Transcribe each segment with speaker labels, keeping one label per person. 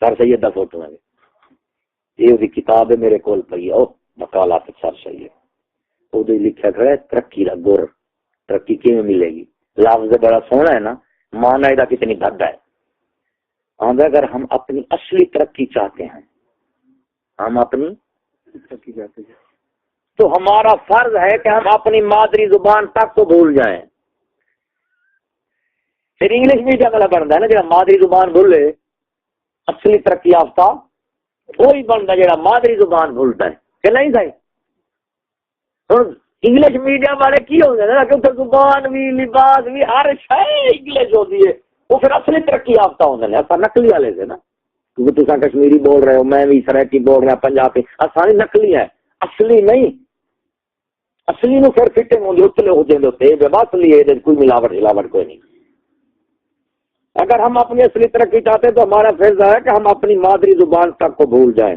Speaker 1: Sir Syed the photo ہے یہ دی کتاب ہے میرے کول پئی او مقالات سر سید او دے لکھا کھڑا ہے ترقی دا گر ترقی کیویں ملے گی لفظ بڑا سونا ہے نا معنی دا کتنی بھدا ہے اگر ہم اپنی اصلی ترقی چاہتے ہیں ہم اپنی ترقی چاہتے ہیں تو ہمارا فرض ہے کہ ہم اپنی مادری زبان تک کو بھول جائیں پھر انگلش میڈیم والا بنتا ہے نا جہاں مادری زبان بھولے اصلی ترقی یافتہ وہی بنتا ہے جہاں مادری زبان بھولتا ہے کہ نہیں صحیح انگلش میڈیم والے کی ہوتے ہیں نا کہ زبان بھی لباس بھی ہر شے انگلش ہوتی ہے وہ پھر اصلی ترقی یافتہ ہوتے ہیں ایسا نقلی والے سے نا کیونکہ تصا کشمیری بول رہے ہو میں بھی سرائکی بول رہا پنجابی آسانی نقلی ہے اصلی نہیں اصلی نو پھر فٹنگ ہوندی اتلے ہو جاندے ہوتے بے اصلی ہے کوئی ملاوٹ ہلاوٹ کوئی نہیں اگر ہم اپنی اصلی ترقی چاہتے ہیں تو ہمارا فرض ہے کہ ہم اپنی مادری زبان تک کو بھول جائیں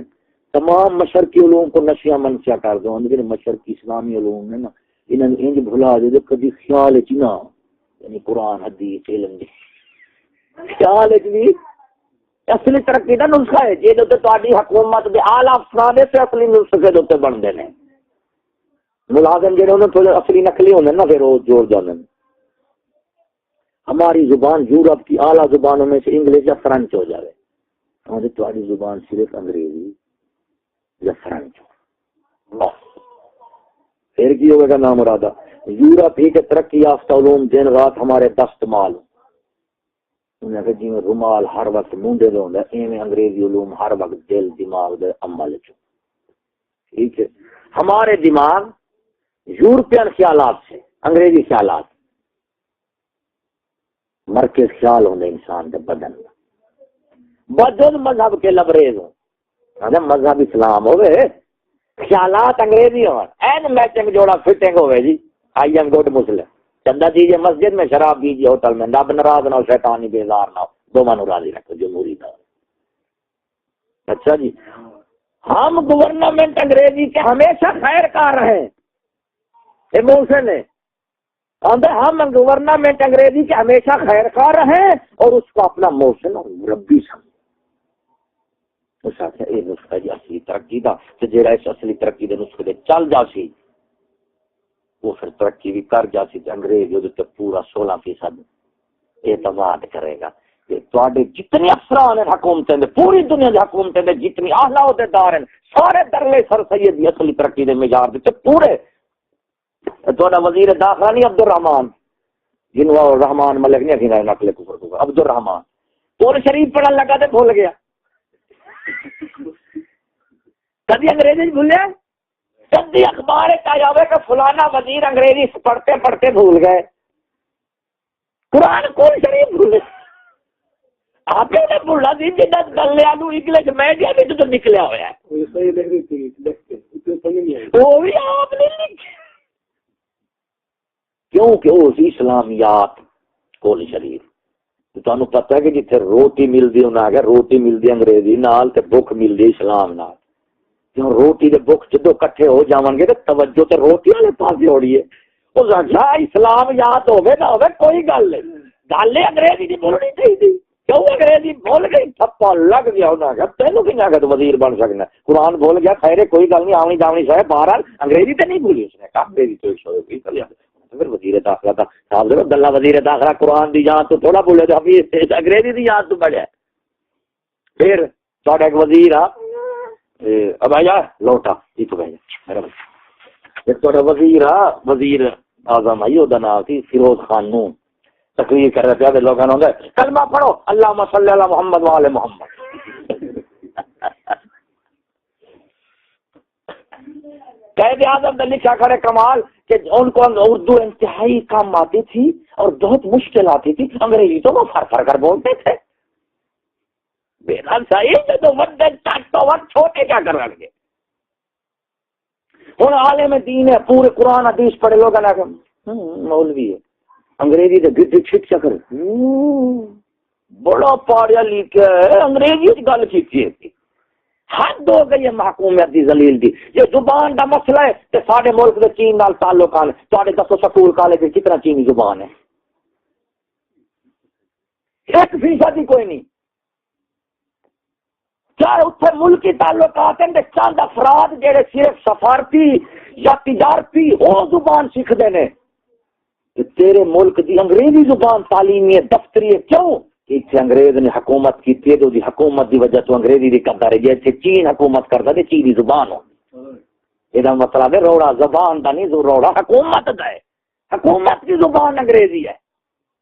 Speaker 1: تمام مشرقی علوم کو نشیاں منشیاں کر دو لیکن مشرقی اسلامی علوم ہے نا انہوں نے انج بھلا دے کبھی خیال چ نہ یعنی قرآن حدیث علم خیال چ بھی اصلی ترقی کا نسخہ ہے جی تاری حکومت کے آلہ افسران سے اصلی نسخے کے بنتے ہیں ملازم جہاں انہوں تھوڑے اصلی نقلی ہوتے ہیں نا پھر وہ جوڑ جاتے ہیں ہماری زبان یورپ کی اعلیٰ زبانوں میں سے انگلش یا فرنچ ہو جائے ہماری تمہاری زبان صرف انگریزی یا فرنچ ہو پھر کی ہوگا نام مرادہ یورپ ہی کے ترقی یافتہ علوم دن رات ہمارے دستمال جی رومال ہر وقت منڈے دے ہوندا ایویں انگریزی علوم ہر وقت دل دماغ دے عمل چ ٹھیک ہے ہمارے دماغ یورپین خیالات سے انگریزی خیالات مرکز خیال ہوندے انسان کے بدن بدن مذہب کے لبریز ہوں مذہب اسلام ہوئے خیالات انگریزی ہوں این میچنگ جوڑا فٹنگ ہوئے جی آئی ایم گڈ مسلم چندہ دیجیے مسجد میں شراب دیجیے ہوٹل میں رب ناراض نہ ہو شیطانی بیزار نہ ہو دو منو راضی رکھو جمہوری نہ اچھا جی ہم گورنمنٹ انگریزی کے ہمیشہ خیر کار رہے ایموشن ہے ہم گورنمنٹ انگریزی کے ہمیشہ خیر کار رہے اور اس کو اپنا موشن اور مربی سمجھے اس آخر یہ نسخہ جی اصلی ترقی کا جہاں اس اصلی ترقی کے نسخے چل جا سی وہ پھر ترقی بھی کر جا سی انگریز وہ پورا 16% اعتماد کرے گا جتنے افسران ہیں حکومتیں پوری دنیا کی حکومتیں جتنی اعلیٰ عہدیدار ہیں سارے درلے سر سید کی اصلی ترقی کے معیار دیتے پورے تھوڑا وزیر داخلہ نہیں عبد الرحمان جنہوں رحمان ملک نہیں اکھی نقل کفر عبد الرحمان قرآن شریف پڑھنے لگا تو بھول گیا کبھی انگریزی بھولیا کبھی اخبار جاوے کہ فلانا وزیر انگریزی پڑھتے پڑھتے بھول گئے قرآن قرآن شریف بھولے آپ نے بھولا سی جنہیں دلیا انگلش میڈیا بھی تو نکلیا ہوا ہے وہ بھی آپ نے لکھے کیونکہ وہ اسلامیات قرآن شریف تمہیں پتا ہے کہ جتنے روٹی ملتی انہیں آگے روٹی ملتی انگریزی نال تے بک ملتی اسلام نال جو روٹی دے بک جدو کٹھے ہو جاؤں گے تو توجہ تے روٹی والے پاس ہو رہی ہے وہ اسلام یاد ہوگی نہ ہوگی کوئی گل نہیں گل انگریزی کی بولنی چاہیے کیوں انگریزی بول گئی تھپا لگ گیا انہیں آگے تینوں کی آگے وزیر بن سکنا قرآن بول گیا خیر کوئی گل نہیں آونی جاونی شاید بہرحال انگریزی تو نہیں بولی اس نے کہا انگریزی تو پھر وزیر داخلہ تھا صاحب عبداللہ وزیر داخلہ قرآن دی یاد تو تھوڑا بولے تو ابھی انگریزی دی یاد تو بڑھیا پھر تھوڑا ایک وزیر اب آیا لوٹا جی تو بھائی ایک تھوڑا وزیر وزیر اعظم آئی وہ نام سی فیروز خان نون تقریر کر رہے تھے لوگوں نے کلمہ پڑھو اللہم صلی علی محمد وآل محمد قائد اعظم نے لکھا کرے کمال کہ ان کو اردو انتہائی کام آتی تھی اور بہت مشکل آتی تھی انگریزی تو وہ فر فر کر بولتے تھے بہرحال صحیح تو وقت چھوٹے کیا کر رہے ہوں عالم دین ہے پورے قرآن حدیث پڑھے لوگ مولوی ہے انگریزی تو گڈ چھٹ چکر بڑا پاڑیا لکھا ہے انگریزی گل کی حد ہو گئی ہے محکومیت دی ذلیل دی یہ زبان دا مسئلہ ہے کہ سارے ملک دے چین نال تعلقات سارے دسو سکول کالج کتنا چینی زبان ہے 1% ہی کوئی نہیں چاہے اتنے ملکی تعلقات ہیں چند افراد جڑے صرف سفارتی یا تجارتی وہ زبان سیکھتے ہیں، تیرے ملک دی انگریزی زبان تعلیمی دفتری ہے، کیوں کہ اتنے انگریز نے حکومت کی تھی، تو حکومت دی وجہ تو انگریزی دی قدر ہے، جیسے چین حکومت کرتا ہے چینی زبان ہو، یہ مطلب ہے روڑا زبان دا نہیں، روڑا حکومت دا ہے، حکومت کی زبان انگریزی ہے،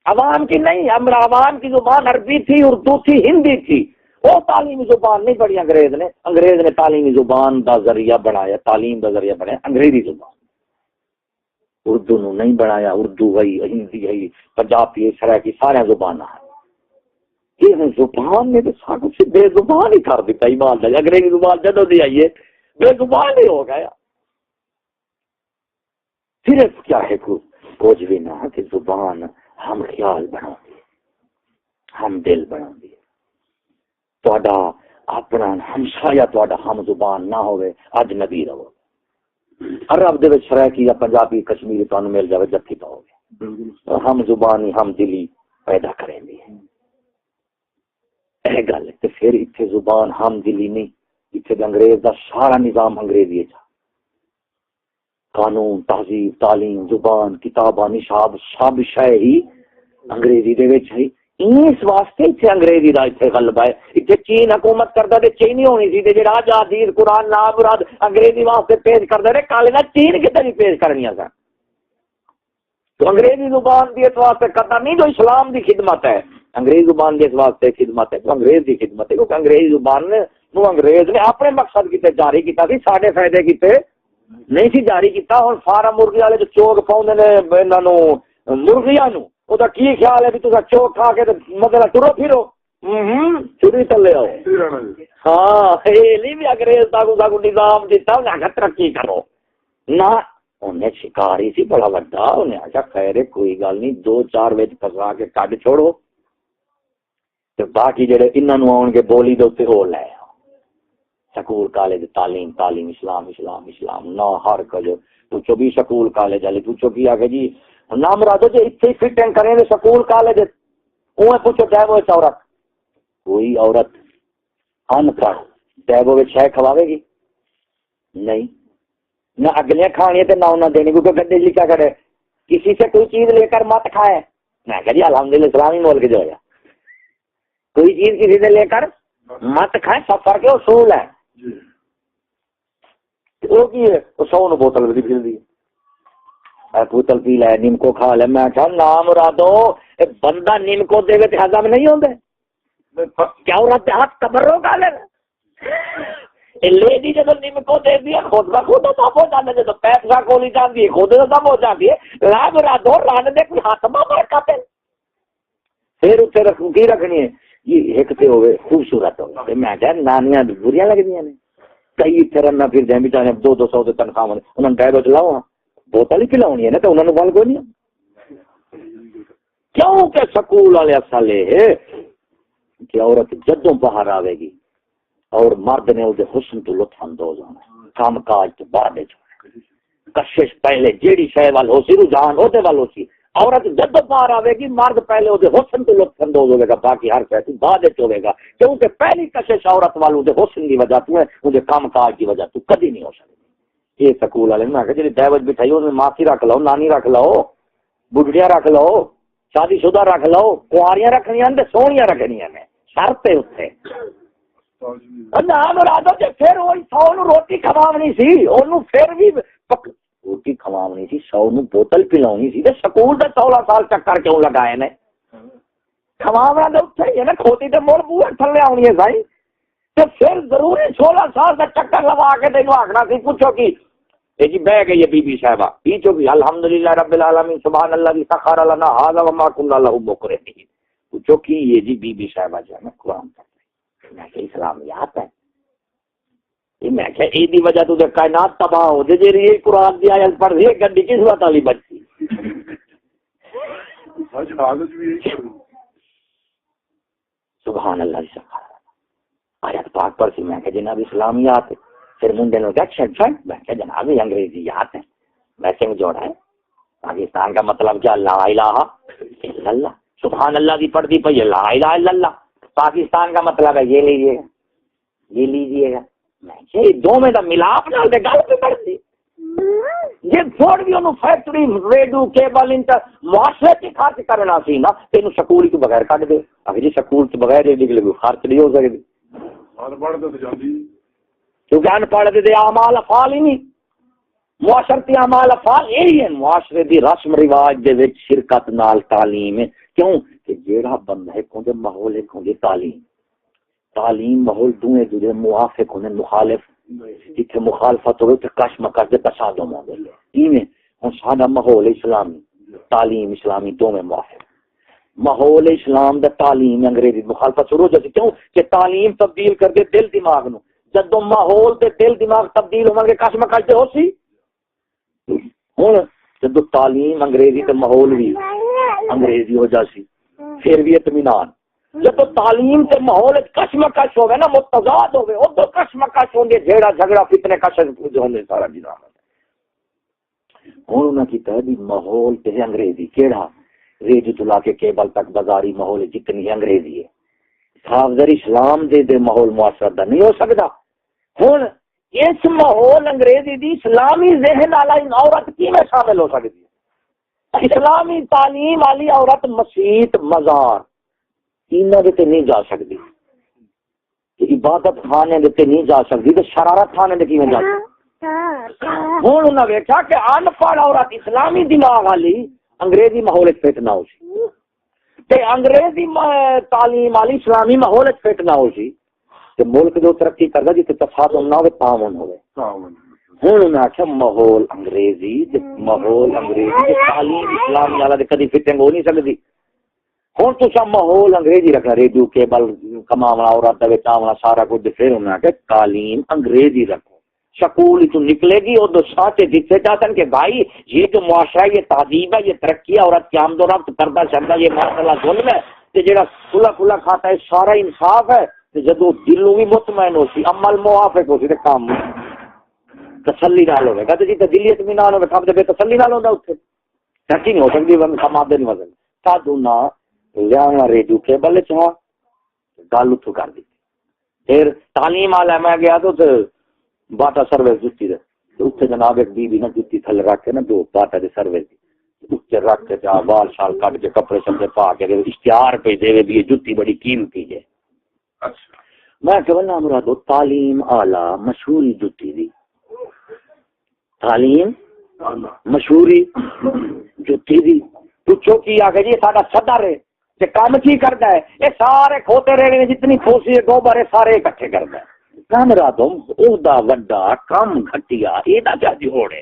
Speaker 1: عوام کی نہیں، عوام کی زبان عربی تھی، اردو تھی، ہندی تھی، وہ تعلیمی زبان نہیں پڑھی انگریز نے تعلیمی زبان دا ذریعہ بنایا، تعلیم دا ذریعہ بنایا انگریزی زبان، اردو نو نہیں بنایا، اردو ہے، ہندی ہے، پنجابی ہے، سرائکی سارے زبان ہے، یہ زبان نے تو سانو سے بے زبان ہی کر دیتا، ایمان ہے انگریزی زبان جدوں دی آئی ہے بے زبان ہی ہو گیا، صرف کیا ہے کچھ بھی نہ کہ زبان ہم خیال بنا دی، ہم دل بنا دی، تہاڈا اپنا ہمسایا تہاڈا ہم زبان نہ ہوئے اجنبی رہو، عرب دے وچ سرائکی یا پنجابی کشمیری تانوں مل جاوے جتھی پاؤ گے، ہم زبانی ہم دلی پیدا کریں دی اے گل تے پھر اتنے زبان ہم دلی نہیں، اتنے انگریز دا سارا نظام انگریزی ہے، قانون تہذیب تعلیم زبان کتاباں نصاب سب شے ہی انگریزی دے وچ ہے، اس واسطے اتنے انگریزی دا اتنے غلبہ ہے، اتنے چین حکومت کردا تے چینی ہونی سی تے جڑا حدیث قرآن نا مراد انگریزی واسطے پیش کردا رہے کالے دا چین کتے نہیں پیش کرنیاں سن، تو انگریزی زبان دی اس واسطے کرنا نہیں جو اسلام دی خدمت ہے، انگریزی زبان دی اس واسطے خدمت ہے تو انگریز دی خدمت ہے، کیونکہ انگریزی زبان نو انگریز نے اپنے مقصد کیتے جاری کیتا سی، ساڈے فائدے کیتے نہیں سی جاری کیتا۔ ہن فارم مرغی والے جو چوک پاؤندے نے انہاں نو مرغیاں نو، او دا کی خیال ہے بھی تساں چوک کھا کے تے مطلب ٹرو پھرو چوری تلے آؤ، ہاں یہ نہیں بھی انگریز دا کو نظام دیتا انہیں ترقی کرو نہ، انہیں شکاری سی بڑا بڑا، انہیں آخیا خیر کوئی گل نہیں، دو چار وچ پسا کے کڈ چھوڑو تے باقی جڑے انہاں آن گے بولی دے اوتے او لے سکول کالج تعلیم تعلیم اسلام اسلام اسلام نہ ہر کج پوچھو بھی سکول کالج والے پوچھو کی آ کے جی نام مرادو جی اتنے فٹنگ کریں گے سکول کالج اوے پوچھو ڈیبو عورت، کوئی عورت ان پڑھ ڈیبو میں شے کھواوے گی نہیں، نہ اگلیاں کھانی تے نہ انہیں دینی، کیونکہ گڈے جی کیا کرے کسی سے کوئی چیز لے کر مت کھائے، میں کہا جی الحمدللہ اسلامی ملک جو ہے کوئی چیز کسی سے لے کر مت کھائے، سفر کے اصول ہے، وہ کی ہے وہ 100 بوتل بھی پھر دی بوتل پی لے نمکو کھا لے، میں کہا نام مرادو بندہ نمکو دے تے ہضم نہیں ہوندے، کیا عورت ہاتھ تبرو کا لے لیڈی جب نمکو دے دیا خود کا خود دم ہو جانا، جب پیسہ کھولی جاتی ہے خود دم ہو جاتی ہے، لا مرادو رن دے کوئی ہاتھ ماں برکت ہے، پھر اتنے کی رکھنی ہے یہ ایک تے ہوئے خوبصورت ہوئے، میں کہا نانیاں بریاں لگدیاں نے، کئی اتنے رننا پھر جائیں بیچارے 200 سے تنخواہ ہونے، انہوں نے ڈائیو چلاؤ بوتل ہی پلاونی ہے نا، تو انہوں نے بل کوئی نہیں، کیوں کہ سکول والے اصل ہے کہ عورت جدوں باہر آئے گی اور مرد نے اسے حسن تو لطف اندوز ہونا، کام کاج تو بعد کشش پہلے جیڑی شے وال ہو سی رجحان وہ وال ہو سی، عورت جب باہر آئے گی مرد پہلے وہ حسن تو لطف اندوز ہوئے گا، باقی ہر شے بعد ہوئے گا، کیونکہ پہلی کشش عورت والوں دے حسن کی وجہ تو ہے، مجھے کام کاج کی وجہ تو کدی نہیں ہو سکتی۔ یہ سکول والے میں کہ جی دعوت بٹھائی انہیں ماسی رکھ لو، نانی رکھ لو، بڑھڑیاں رکھ لو، شادی شدہ رکھ لو، کواریاں رکھنیاں تے سونیاں رکھنیاں نے، شرط ہے اتنے نام مرادو جی پھر وہی 100 روٹی کھواونی سی، انہوں پھر بھی روٹی کھواونی سی، 100 بوتل پلاونی سی، سکول تے 16 سال چکر کیوں لگائے نے، کھواونا تو اتنے ہی ہے نا، کھوتی تے مڑ بوہے تھلے آنی ہے سائی، تو پھر ضروری 16 سال کا چکر لوا کے تینوں آخنا سی، پوچھو کی جی بہ گئی ہے بی بی صاحبہ پیچھو کی الحمدللہ رب العالمین سبحان اللہ کی سخر لنا ھذا وما كنا له مقرنین، پوچھو کی یہ جی بی بی صاحبہ جو ہے نا قرآن پڑھتے، میں کہ اسلامیات ہے، میں کہ ایدی وجہ تو کائنات تباہ ہو جے جی یہ قرآن دی آیت پڑھ رہی ہے گڈی کس وقت والی بچی سبحان اللہ کی سخر آیت پاک پر سی، میں کہ جناب اسلامیات ہے، پھر منڈے نے کہا چھٹ چھٹ، میں کہ جناب انگریزیات ہیں، میچنگ جوڑا ہے، پاکستان کا مطلب کیا لا الہ الا اللہ، سبحان اللہ کی پڑھتی پئی ہے لا الہ الا اللہ، پاکستان کا مطلب ہے یہ لیجیے یہ لیجیے گا میں دو میں دا ملاپ نال دے گل پہ بڑھتی جی چھوڑ بھی انہوں فیکٹری ریڈیو کیبل انٹر معاشرے کی خرچ کرنا سی نا تینوں سکول تو بغیر کٹ دے اگر جی سکول تو بغیر ریڈیو خرچ نہیں ہو سکتی کیونکہ ان پڑھ دے اعمال افعال ہی نہیں معاشرتی اعمال افعال یہی ہیں معاشرے دی رسم رواج دے وچ شرکت نال تعلیم ہے کیوں کہ جیڑا بندہ ہے کو دے ماحول ہے کو دے تعلیم ماحول دوئے دوسرے موافق ہونے مخالف جتنے مخالفت ہوئے تو کش مکش دے تصادم ہو گئے ایویں ہن ساڈا ماحول اسلامی تعلیم اسلامی دو میں موافق ماحول اسلام دا تعلیم انگریزی مخالفت شروع ہو جاتی کیوں کہ تعلیم تبدیل کر دے دل دماغ نو جدو ماحول تے دل دماغ تبدیل ہون گے کش مکش دے ہو سی ہن جدو تعلیم انگریزی تے ماحول بھی انگریزی ہو جاسی پھر بھی اطمینان جب تعلیم تے ماحول کشمکش ہوگا نا متضاد ہوگے وہ تو کشمکش ہوں گے جھیڑا جھگڑا فتنے کشش ہونے سارا نظام ہوں انہوں نے کہا بھی ماحول تے انگریزی کیڑا ریڈیو تو لا کے کیبل تک بازاری ماحول جتنی انگریزی ہے حافظ اسلام دے ماحول معاشرت دا نہیں ہو سکتا ہوں اس ماحول انگریزی دی اسلامی ذہن والا عورت کی میں شامل ہو سکتی ہے اسلامی تعلیم والی عورت مسجد مزار انہاں دے نہیں جا سکتی عبادت خانے دے نہیں جا سکتی تو شرارت خانے دے کیویں جا سکتی ہوں انہاں ویکھا کہ ان پڑھ عورت اسلامی دماغ والی انگریزی ماحول وچ فٹ نہ ہو سی تے انگریزی تعلیم والی اسلامی ماحول وچ فٹ نہ ہو سی تے ملک جو ترقی کردا جتے تفاضل نہ ہوے تعاون ہوے ہوں انہاں آخیا ماحول انگریزی تعلیم اسلامی والا تے کدی فٹنگ ہو نہیں سکتی ہوں تو ماحول انگریزی رکھنا ریڈیو کیبل کماونا عورت چاونا سارا کچھ پھر انہیں کہ تعلیم انگریزی رکھو سکول تو نکلے گی اور سانچے دیتے جاتے کہ بھائی یہ جو معاشرہ یہ تہذیب ہے یہ ترقی ہے عورت کی آمد و رفت کرتا چلتا یہ ماشاءاللہ ظلم ہے کہ جڑا کھلا کھلا کھاتا ہے سارا انصاف ہے جدو دلوں بھی مطمئن ہو سی عمل موافق ہو سی تو کام تسلی نال ہوگا کہ جی دلی اطمینان ہوگا کام بے تسلی نال ہوتا اتنے ترقی نہیں ہو سکتی کماتے نہیں وزن سادو نہ لیا ریڈیو کیبل چاہ گل اتو کر دی پھر تعلیم والا میں گیا تو باٹا سروس جتی دے اتنے جناب ایک بی نا جتی تھلے رکھ کے نا دو باٹا دے سروس دی اتنے رکھ کے جا بال شال کٹ کے کپڑے شپڑے پا کے اشتہار پہ دے دی جتی بڑی قیمتی ہے میں کہ نا مرادو تعلیم اعلی مشہوری جتی دی تعلیم مشہوری جتی دی پوچھو کی آ گئی ساڈا صدر ہے تے کام کی کرتا ہے یہ سارے کھوتے رہنے جتنی پھوسی گوبر ہے سارے اکٹھے کرتا ہے کام راتوں عہدہ وڈا کم گھٹیا یہ کیا جوڑ ہے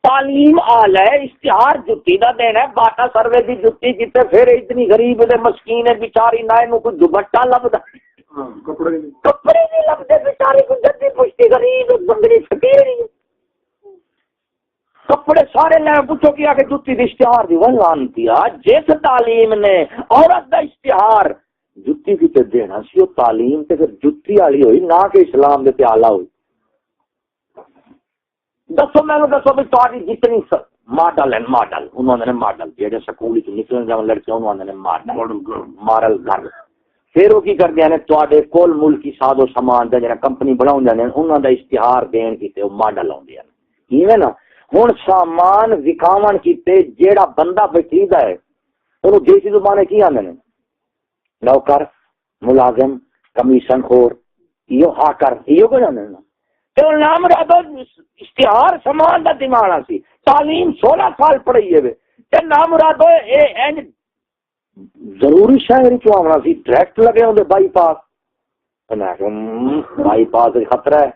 Speaker 1: تعلیم آل ہے اشتہار جتی دا دینا ہے باٹا سروے دی جتی کتے پھر اتنی غریب دے مسکین ہے بیچاری نہ انہوں کوئی دوپٹہ لبدا کپڑے نہیں لبدے بیچاری کو جدی پشتی غریب بندری فقیر کپڑے سارے لے پوچھو کیا کہ جتی دی اشتہار دی ولان کیا جس تعلیم نے عورت دا اشتہار جتی کی تے دینا سی وہ تعلیم تے پھر جتی والی ہوئی نہ کہ اسلام دے تے اعلی ہوئی دسو میں دسو بھی تاری جتنی ماڈل ہیں ماڈل انہوں نے ماڈل جہاں سکول نکلنے جا لڑکیاں انہوں نے مارل گھر پھر وہ کی کرتے ہیں تے کل ملکی ساز و سامان کا جہاں کمپنی بنا انہوں کا اشتہار دین کیتے وہ ماڈل آدھے ہیں نا ہوں سامان وکاون کیتے جیڑا بندہ بچیدہ ہے انہوں دیسی زبانے کی آدھے نوکر ملازم کمیشن خور یہ ہاکر یہ کو جانے نا تو نام رہا اشتہار سامان کا دماغ سی تعلیم 16 سال پڑھی ہے تے نام رہا ضروری شہر کیوں آنا سی ڈائریکٹ لگے ہوں بائی پاس بائی پاس خطرہ ہے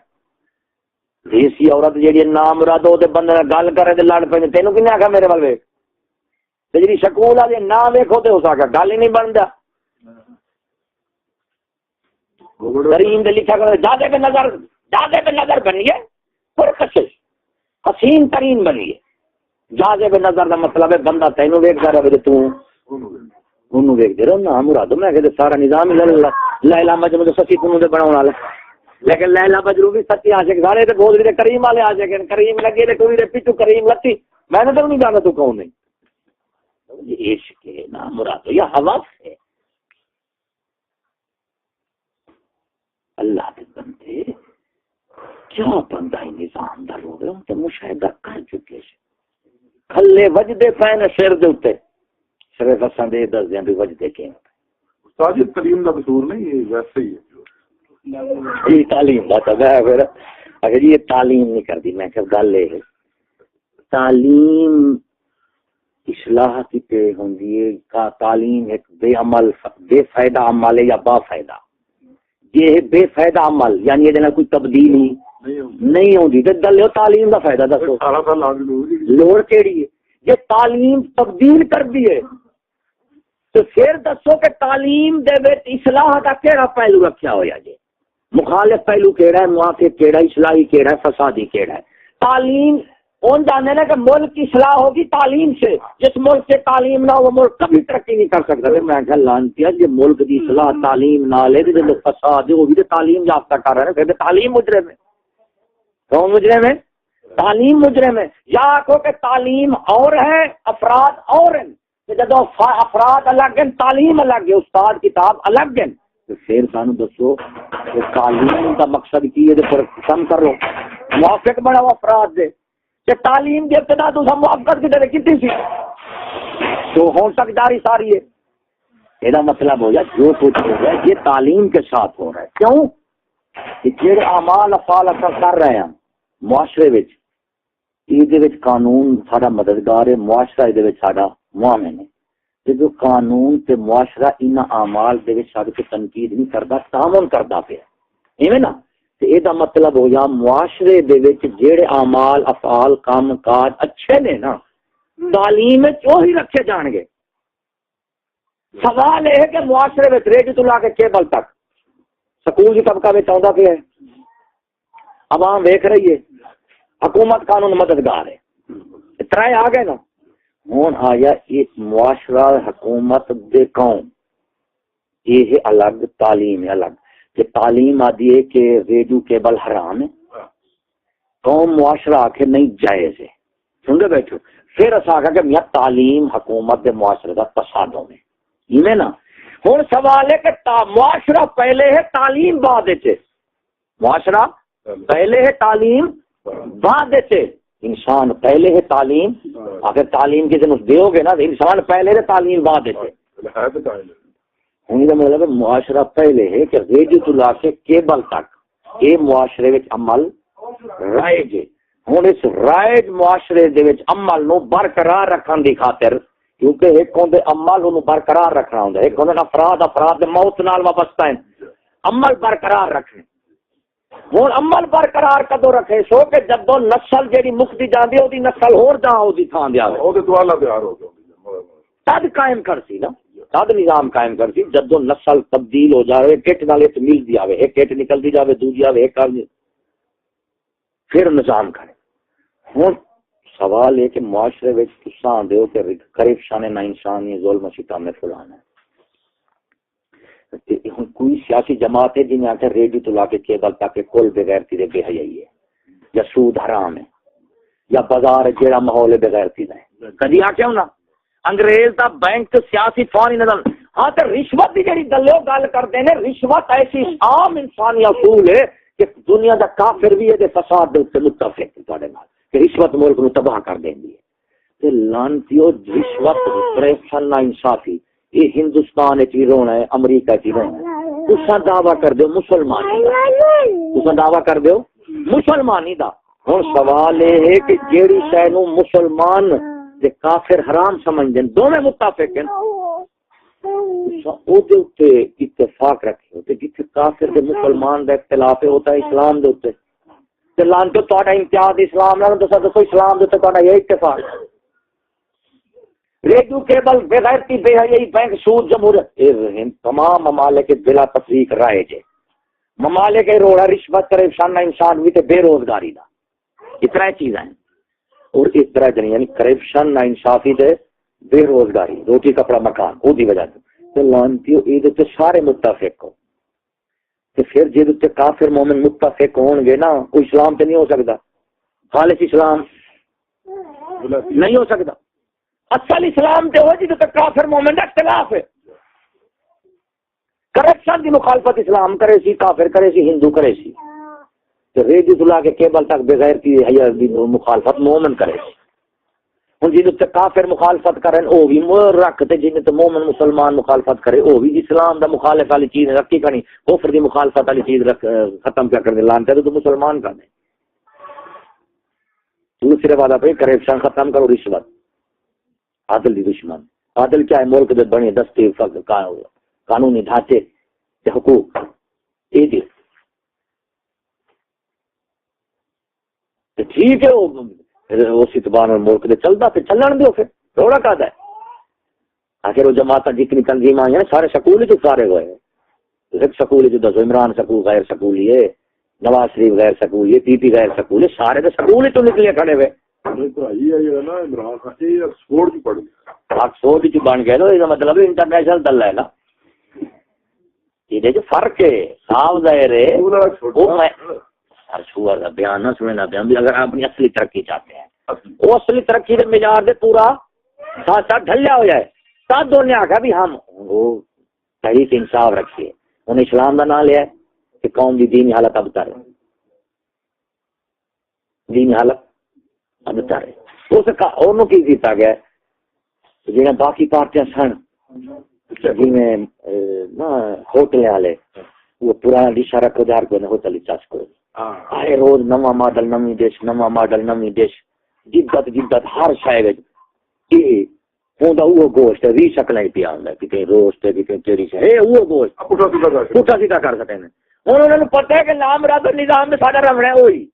Speaker 1: دیسی عورت جیڑی نام مراد وہ بندے گل کرے تے لڑ پے تینوں کنے آکھا میرے ول ویکھ تے جی سکول والے نہ ویکھو تے اس آکھا گل ہی نہیں بندا کریم دے لکھا کر جادے پہ نظر بنیے پرکشش حسین ترین بنیے جادے پہ نظر دا مطلب ہے بندہ تینوں ویکھدا رہے تے تو انہوں ویکھدے رہو نا مراد میں کہ سارا نظام لیلا مجنون سچی تنوں دے بناون والا لیکن لیلا مجنون بھی سچی عاشق سارے تے گودری دے کریم والے عاشق ہیں کریم لگے تے کوئی دے پیچھے کریم لتی میں نے تو نہیں جانا تو کون نہیں یہ عشق ہے نا مراد یہ ہوا ہے اللہ کے بندے کیا بندہ ہی نظام دا لوگ ہم تو مشاہدہ کر چکے سے کھلے وجدے پین سر دے اوتے صرف اساں دے دس دیاں بھی وجدے کے
Speaker 2: استاد تعلیم کا قصور نہیں یہ ویسے ہی ہے
Speaker 1: یہ تعلیم دا تو ہے پھر اگر یہ تعلیم نہیں کرتی میں کہ گل ہے تعلیم اصلاح کی پہ ہوندی ہے کا تعلیم ایک بے عمل بے فائدہ عمل ہے یا با فائدہ یہ بے فائدہ عمل یعنی یہ کوئی تبدیلی نہیں ہوندی تے گل ہے تعلیم دا فائدہ دسو
Speaker 2: 18 سال
Speaker 1: لوڑ کیڑی ہے یہ تعلیم تبدیل کر دی ہے تو پھر دسو کہ تعلیم دے وچ اصلاح دا کیڑا پہلو رکھیا ہویا جی مخالف پہلو کیڑا ہے موافق کیڑا ہے اصلاحی کیڑا ہے فسادی کیڑا ہے تعلیم اون جانے نا کہ ملک کی اصلاح ہوگی تعلیم سے جس ملک سے تعلیم نہ ہو وہ ملک کبھی ترقی نہیں کر سکتا میں کہ لانتی ہے یہ ملک کی اصلاح تعلیم نہ لے جو فساد ہے وہ بھی تو تعلیم یافتہ کر رہے ہیں پھر تعلیم مجرم ہے کون مجرم ہے تعلیم مجرم ہے یا آخو کہ تعلیم اور ہے افراد اور ہیں جب افراد الگ ہیں تعلیم الگ ہے استاد کتاب الگ ہیں تو پھر سانو دسو کہ تعلیم کا مقصد کی ہے پھر کم کرو موافق بڑا افراد دے کہ تعلیم کی ابتدا تو سب موافقت کی طرح کتنی سی تو ہوں تک جاری ساری ہے یہ مطلب ہو جائے جو کچھ ہو جائے یہ تعلیم کے ساتھ ہو رہا ہے کیوں کہ جڑے اعمال افعال اثر کر رہے ہیں معاشرے وچ یہ قانون سارا مددگار ہے معاشرہ یہ سارا معامن ہے جو قانون تے معاشرہ ان اعمال دے وچ سارے کو تنقید نہیں کرتا تعاون کرتا پیا ایویں نا تے اے دا مطلب ہو یا معاشرے دے وچ جڑے اعمال افعال کام کاج اچھے نے نا تعلیم وچ وہی رکھے جان گے سوال یہ ہے کہ معاشرے وچ ریڈیو تو لا کے کیبل تک سکول کی طبقہ میں چاہتا پہ ہے عوام ویکھ رہی ہے حکومت قانون مددگار ہے ترائے آ گئے نا ہوں آیا یہ معاشرہ حکومت دے قوم یہ الگ تعلیم ہے الگ کہ تعلیم آدھی ہے کہ ریڈیو کیبل حرام ہے قوم معاشرہ آخر نہیں جائز ہے سن گے بیٹھو پھر ایسا آگا کہ میاں تعلیم حکومت دے معاشرے کا فسادوں میں یہ نا ہوں سوال ہے کہ معاشرہ پہلے ہے تعلیم بعد معاشرہ پہلے ہے تعلیم بعد انسان پہلے ہے تعلیم اگر تعلیم کی جنس دیو گے نا انسان پہلے ہے تعلیم بعد ہوں مطلب معاشرہ پہلے ہے کہ ریڈیو تو لا کے کیبل تک یہ معاشرے وچ عمل رائج ہے ہوں اس رائج معاشرے دے وچ عمل نو برقرار رکھن دی خاطر کیونکہ ایک ہوندے عمل انہوں برقرار رکھنا ہوندا ایک ہوندے افراد موت نال وابستہ ہیں عمل برقرار رکھنے ہوں عمل برقرار کدو رکھے سو کہ جدو نسل جیڑی مکتی جاندی ہے نسل ہور جہاں وہ تھان دیا تد قائم کر سی نا تد نظام قائم کر سی جدو نسل تبدیل ہو جائے کٹ نال مل دی آوے ایک کٹ نکلتی جاوے دوجی آوے ایک پھر نظام کرے ہوں سوال ہے کہ معاشرے میں تساں دیو کہ کرپشن نہ انسانی ظلم ستم میں فلانا ہے کوئی سیاسی جماعت ہے جنہیں آخر ریڈیو تو لا کے کیبل تک کل بغیرتی دے بے حیائی ہے یا سود حرام ہے یا بازار جیڑا ماحول ہے بغیرتی دا ہے کدی آ کیوں نا انگریز دا بینک سیاسی فون نظر ہاں تو رشوت کی جڑی گلو گل کرتے ہیں رشوت ایسی عام انسانی اصول ہے کہ دنیا دا کافر بھی ہے فساد دے اتنے متفق تواڈے نال کہ رشوت ملک نو تباہ کر دیندی ہے تے لانتیو رشوت کرپشن نا انصافی یہ ہندوستان وچ بھی رونا ہے امریکہ وچ بھی رونا ہے تساں دعویٰ کر دیو مسلمانی دا تساں دعویٰ کر دیو مسلمانی دا ہن سوال یہ ہے کہ جیڑی شے نو مسلمان تے کافر حرام سمجھدے دونوں متفق ہیں او دے اوتے اتفاق رکھو تے جتھے کافر تے مسلمان دا اختلاف ہوتا ہے اسلام دے اوتے تے لان تو تہاڈا امتیاز اسلام نال دسا تو اسلام دے تے تہاڈا یہ اتفاق ریڈیو کیبل بغیرتی بے حیائی بینک سود جمہوریت تمام ممالک بلا تفریق رائج ہے ممالک روڑا رشوت کرپشن انسان بھی تے بے روزگاری دا اتنا چیزیں ہیں اور اس طرح جنہیں یعنی کرپشن نا انصافی دے بے روزگاری روٹی کپڑا مکان وہ دی وجہ سے لانتیو عید تے سارے متفق ہو تو پھر جب تے کافر مومن متفق ہون گے نا کوئی اسلام تے نہیں ہو سکتا خالص اسلام نہیں ہو سکتا اصل اسلام تے ہو جی تے کافر مومن دا اختلاف ہے کرپشن کی مخالفت اسلام کرے سی، کافر کرے سی، ہندو کرے سی، تو ریڈیو لا کے کیبل تک بغیر کی مخالفت مومن کرے سی. ہوں جی کافر مخالفت کریں وہ بھی رکھتے، جن تو مومن مسلمان مخالفت کرے وہ بھی اسلام دا مخالف والی چیز رکھی کھڑی، کفر دی مخالفت والی چیز ختم کیا کرنے لانتے تو مسلمان کر دیں. دوسرے بات آپ کرپشن ختم کرو، رشوت، عادل دی دشمن. عادل کیا ہے؟ ملک دے بنے دستے قانونی ڈھانچے حقوق یہ ٹھیک ہے، اس اعتبار میں ملک دے چلتا پھر چلن دو، پھر روڑا کا ہے. آخر وہ جماعت جتنی تنظیم آئی ہیں سارے سکول ہی سارے ہوئے ہیں. ایک سکول جو دسو عمران سکول غیر سکولی ہے، نواز شریف غیر سکول ہے، پی پی غیر سکول ہے، سارے تو سکول ہی تو نکلے کھڑے ہوئے. آکسفورڈ چ بن گئے تو مطلب انٹرنیشنل دل ہے نا. یہ جو فرق ہے صاف ظاہر ہے. شوہر کا بیان نہ سننا پیا بھی اگر اپنی اصلی ترقی چاہتے ہیں، وہ اصلی ترقی کے معیار سے پورا ساتھ ساتھ ڈھلیا ہو جائے. ساتھ دونوں نے آخا بھی ہم وہ تحریک انصاف رکھیے، انہیں اسلام کا نام لیا ہے کہ قوم کی دینی حالت اب تر دینی حالت اب تر اس انہوں کی کیتا گیا جنہیں باقی پارٹیاں سن جی میں ہوٹل والے وہ پرانا ڈشا رکھو جار کو ہوٹل چاس کو آئے روز نواں ماڈل نویں ڈش، نواں ماڈل نویں ڈش، جدت جدت ہر شے ہوندا وہ گوشت ہے، ری شکل ہی پیا ہوندا ہے، کتے روسٹ ہے کتے تیری ہے وہ گوشت پٹھا سیدھا کر سکتے ہیں. ہن انہاں نوں پتہ ہے کہ نام مراد نظام میں ساڈا رمنا ہے وہی،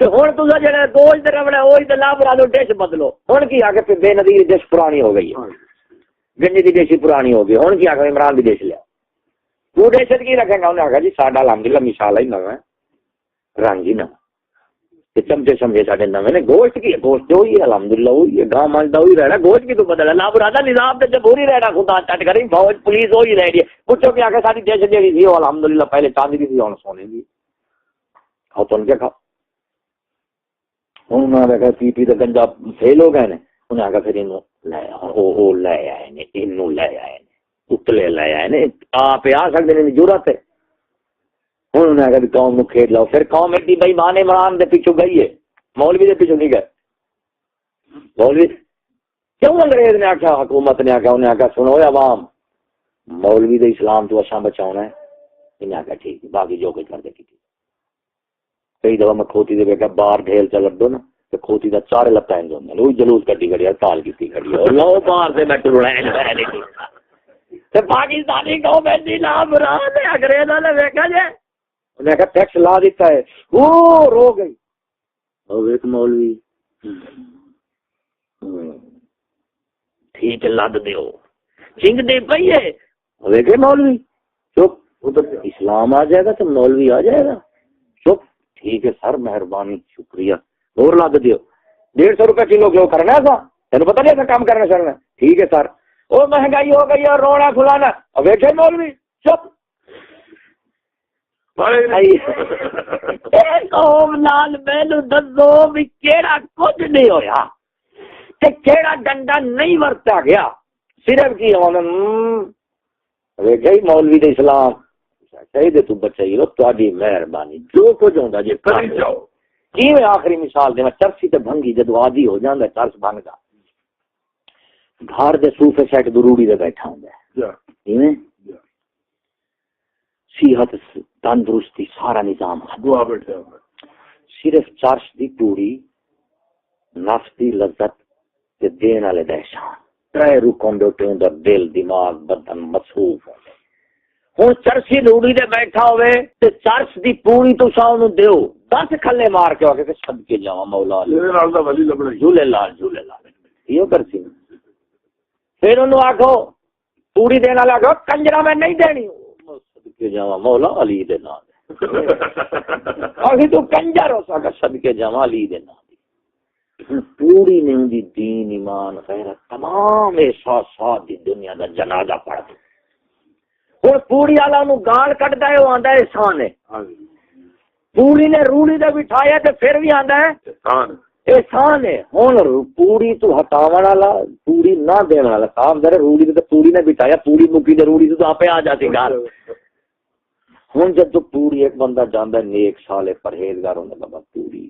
Speaker 1: تے ہن تساں جڑا گوشت رمنا ہے وہی تے نام مراد ڈش بدلو. ہن کی آ کے بے نظیر ڈش پرانی ہو گئی ہے، گنجی دی ڈش پرانی ہو گئی. ہن کی آ کے عمران دی ڈش لیا، وہ ڈش کی رکھیں گا؟ انہیں آخا جی ساڈا الحمدللہ مثال ہی نواں رنگ ہی نہ چمچے سمجھے ساڈے نویں نے. گوشت کی گوشت وہی ہے الحمدللہ وہی ہے، گاہ منجتا وہی رہنا، گوشت کی تو بدل لا برادا نظام تے جمہوری رہنا، خدا چٹ کریں فوج پولیس وہی رہ رہی ہے. پوچھو کہ آ کے ساری ڈش جہی تھی وہ الحمدللہ پہلے چاندی کی تھی ہوں سونے کی. کھاؤ تو کیا کھاؤ. ہوں انہوں نے پی پی تو گنجا فیل ہو گئے نے. انہیں آگے پھر انہوں لے آئے نے، انہوں لے آئے نے، اتلے لے آئے نے، آپ آ سکتے ہیں ضرورت ہے. ہوں انہیں آگے قوم کو کھیل لاؤ. پھر قوم ایڈی بھائی مانے مران دے پیچھو گئی ہے، مولوی دے پیچھو نہیں گئے. مولوی کیوں انگریز نے آخیا، حکومت نے آخیا، انہیں آخیا سنو عوام مولوی دے اسلام تو اچھا بچاؤنا ہے. انہیں آخیا ٹھیک ہے، باقی جو کچھ کر دے کی. کئی دفعہ میں کھوتی دے بیٹھا باہر ڈھیل چل دو نا تو کھوتی دا چارے لتا ہیں وہی جلوس کٹی کھڑی ہے، تال کی کھڑی ہے، لو باہر سے میں پاکستانی گورنمنٹ دی نام مراد ہے. انگریزوں نے دیکھا جائے انہیں کہا ٹیکس لا دیتا ہے، وہ رو گئی. اور ایک مولوی ٹھیک لد دیو چنگ دے پئی ہے، ویکھے مولوی چپ اسلام آ جائے گا تو مولوی آ جائے گا. چپ ٹھیک ہے سر مہربانی شکریہ، اور لد دیو. 150 روپے کلو کیوں کرنا ہے؟ تینوں پتہ نہیں ایسا کام کرنا چلنا. ٹھیک ہے سر، وہ مہنگائی ہو گئی اور رونا کھلانا. اب ویکھے مولوی چپ. قوم نال مینوں دسو بھی کیڑا کچھ نہیں ہویا تے کیڑا ڈنڈا نہیں ورتا گیا، صرف کی ویکھے مولوی دے اسلام چاہیے تو بچائی لو تہاڈی مہربانی جو کچھ ہوندا جے کر جاؤ. کیویں آخری مثال دے چرسی تے بھنگی جدو عادی ہو جاندا چرس بھنگدا گھر دے صوفے سیٹ دروڑی دے بیٹھا ہوندا ہے، کیویں صحت تندرستی سارا نظام دعا بیٹھا صرف چرس دی پوری نفس دی لذت تے دین والے دا احسان ترے رکن دے تے اندر دل دماغ بدن مصروف ہو. ہن چرسی روڑی دے بیٹھا ہوئے تے چرس دی پوری تو ساونوں دیو 10 کھلے مار کے کہ صدقے جاواں مولا لال دا ولی لبڑے جھولے لال یہ کرسی. پھر انہوں آکھو پوری دین والا آکھو کنجرا میں نہیں دینی، صدقے جاواں مولا علی دے نام تو کنجر ہو سکا صدقے جاواں علی دے نام. پوری نے ان دی دین ایمان غیرت تمام احساسات دی دنیا دا جنازہ پڑھ دے. ہن پوری والا انہوں گال کٹدا ہے، وہ آندا ہے احسان ہے. پوری نے روڑی دے بٹھایا تے پھر بھی آندا ہے احسان. احسان ہے ہوں پوری تو ہٹاون والا پوری نہ دین والا کام در روڑی تو پوری نے بٹایا پوری مکی دے روڑی تو آپ آ جاتی گل ہوں جب تو پوری ایک بندہ جانا نیک سال پرہیزگار ہونے بابا پوری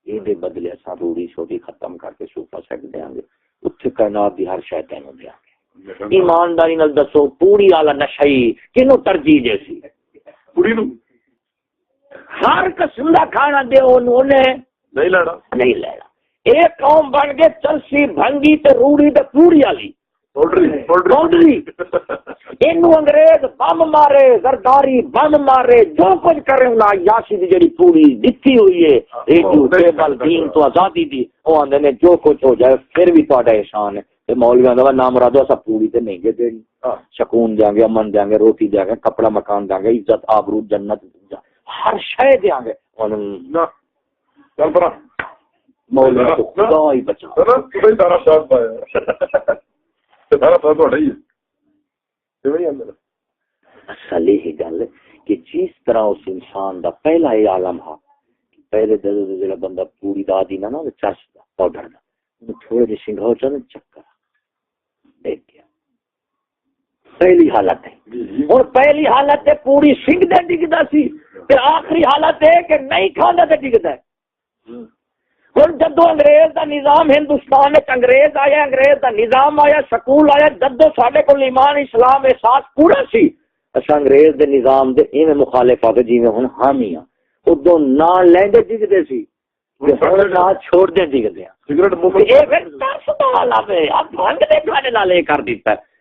Speaker 1: یہ بدلے اصا روڑی چھوٹی ختم کر کے سوفا سیٹ دیا گے اتنے کائنات دی ہر شاید تینوں دیا گے ایمانداری نال دسو پوری والا نشئی کنوں ترجیح جیسی
Speaker 2: پوری نو
Speaker 1: ہر قسم کا کھانا دے انہیں
Speaker 2: نہیں لینا
Speaker 1: نہیں لینا ایک قوم بن کے چلسی بھنگی تے روڑی تے پوری والی انگریز بم مارے زرداری بم مارے جو کچھ کرے انہیں یاسی دی جڑی پوری دتی ہوئی ہے ریڈیو ٹیبل دین تو آزادی دی وہ آندے نے جو کچھ ہو جائے پھر بھی تہاڈا احسان ہے تے مولویاں دا نام مرادو سب پوری تے نہیں گے دینی سکون دیں گے امن دیں گے روٹی دیں گے کپڑا مکان دیں گے عزت آبرو جنت ہر شے دیں گے
Speaker 2: چل پڑا
Speaker 1: مولوی کو خدا ہی بچا
Speaker 2: سارا ساتھ پایا سارا ساتھ تھوڑا ہی ہے
Speaker 1: اصل یہی گل ہے کہ جس طرح اس انسان دا پہلا یہ عالم ہے پہلے جڑا بندہ پوری دا دی نا چرچ دا پاؤڈر دا تھوڑے جی سنگھاؤ چاہ چکر دیکھ گیا پہلی حالت ہے اور پہلی حالت ہے پوری سنگھ دے ڈگدا سی تے آخری حالت ہے کہ نہیں کھانا تے ڈگدا ہے اور جدو انگریز دا نظام ہندوستان انگریز آیا انگریز دا نظام آیا سکول آیا جدو سارے کو ایمان اسلام احساس پورا سی اچھا انگریز دے نظام دے ایویں مخالف آگے جی میں ہوں حامی ہاں ادو نہ لیندے ڈگدے سی نہ چھوڑ دے ڈگدے
Speaker 2: سگریٹ
Speaker 1: کر دیتا ہے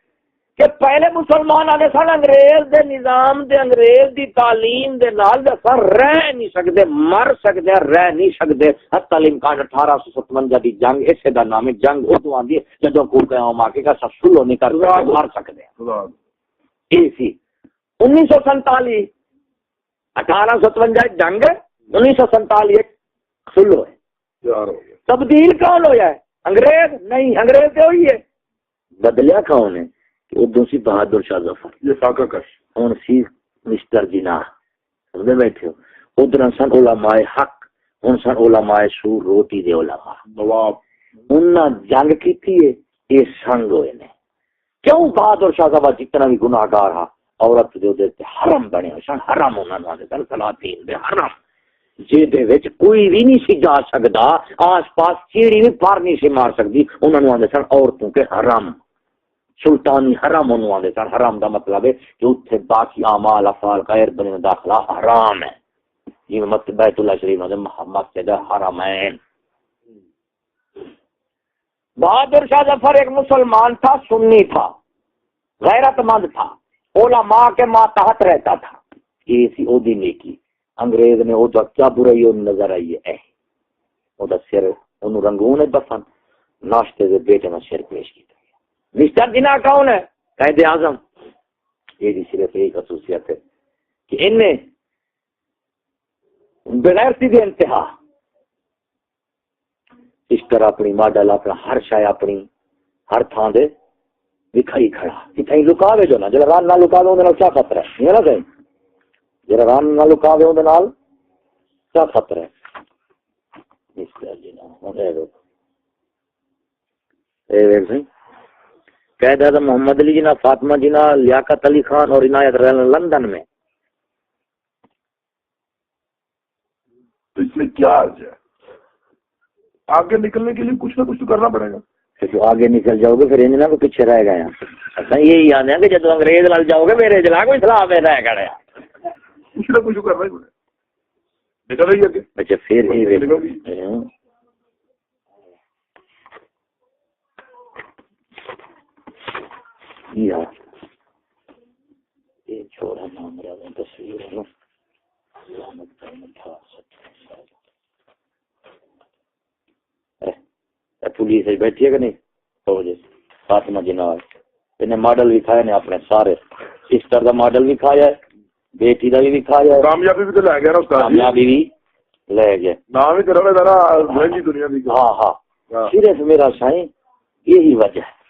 Speaker 1: کہ پہلے مسلمان آنے سن انگریز دے نظام دے انگریز دی تعلیم دے نال سر رہ نہیں سکتے مر سکتے رہ نہیں سکتے حتی الامکان 1857 دی جنگ اسے دا نام ہے جنگ اردو آندی ہے جدوں کو قیام آ کے کا سلو نہیں کر سکتے مر سکتے اے سی 1947 1857 جنگ 1947 ایک سلو ہے تبدیل کون ہو جائے انگریز نہیں انگریز تو ہوئی ہے بدلیا کون ہے اردو سی بہادر شاہ ظفر
Speaker 2: یہ فاقہ کش
Speaker 1: ہوں سی مسٹر جناح سمجھے بیٹھے ہو ادھر سن علماء حق ہوں سن علماء سور روٹی دے علماء
Speaker 2: نواب
Speaker 1: انہاں جنگ کی تھی یہ سنگ ہوئے نے کیوں بہادر شاہ ظفر جتنا بھی گناہ گار ہا عورت دے تے حرم بنے سن حرم انہاں نے سن سلاطین دے حرم جے دے وچ کوئی بھی نہیں سی جا سکدا آس پاس چیڑی بھی پر نہیں سی مار سکدی انہاں نے سن عورتوں کے حرم سلطانی حرام انہوں آدھے سن حرام دا مطلب ہے کہ اتھے باقی اعمال افعال غیر بنے داخلہ حرام ہے یہ مطلب بیت اللہ شریف نے مسجد حرمین بہادر شاہ ظفر ایک مسلمان تھا سنی تھا غیرت مند تھا علماء کے ماتحت رہتا تھا یہ سی او دی نیکی انگریز نے او دا کیا برائی نظر آئی ہے او دا سر انہوں رنگون ہے دفن ناشتے دے بیٹے میں سر پیش کی مسٹر جناح کون ہے قائد اعظم یہ بھی صرف ایک خصوصیت ہے کہ ان نے بغیر سیدھے انتہا اس طرح اپنی ماڈل اپنا ہر شے اپنی ہر تھان دے دکھائی کھڑا کتھائی لکاوے جو نا جڑا ران نہ لکاوے اون نال کیا خطرہ ہے یہ نہ کہ جڑا ران نہ لکاوے اون نال کیا خطرہ ہے مسٹر جناح اے قائد اعظم محمد علی جناح فاطمہ جناح لیاقت علی خان اور عنایت لندن میں
Speaker 2: تو اس میں کیا ہے آگے نکلنے کے لیے کچھ نہ کچھ تو کرنا پڑے گا
Speaker 1: جو آگے نکل جاؤ گے پھر انجنا کو پیچھے رہ گیا اصل یہی آنے کہ جب انگریز لال جاؤ گے میرے جلا کوئی سلاح میں رہ گیا
Speaker 2: کچھ نہ کچھ کرنا ہی پڑے نکل رہی ہے
Speaker 1: اچھا پھر یہ چھوڑا نام رہا تصویر ہے پولیس بیٹھی ہے کہ نہیں تو فاطمہ جناح انہیں ماڈل دکھائے نے اپنے سارے سسٹر کا ماڈل بھی کھایا ہے بیٹی کا بھی کھایا ہے
Speaker 2: کامیابی بھی تو لے گیا نا
Speaker 1: کامیابی بھی لے گیا
Speaker 2: نام ہی کرا دنیا بھی
Speaker 1: ہاں صرف میرا سائیں یہی وجہ ہے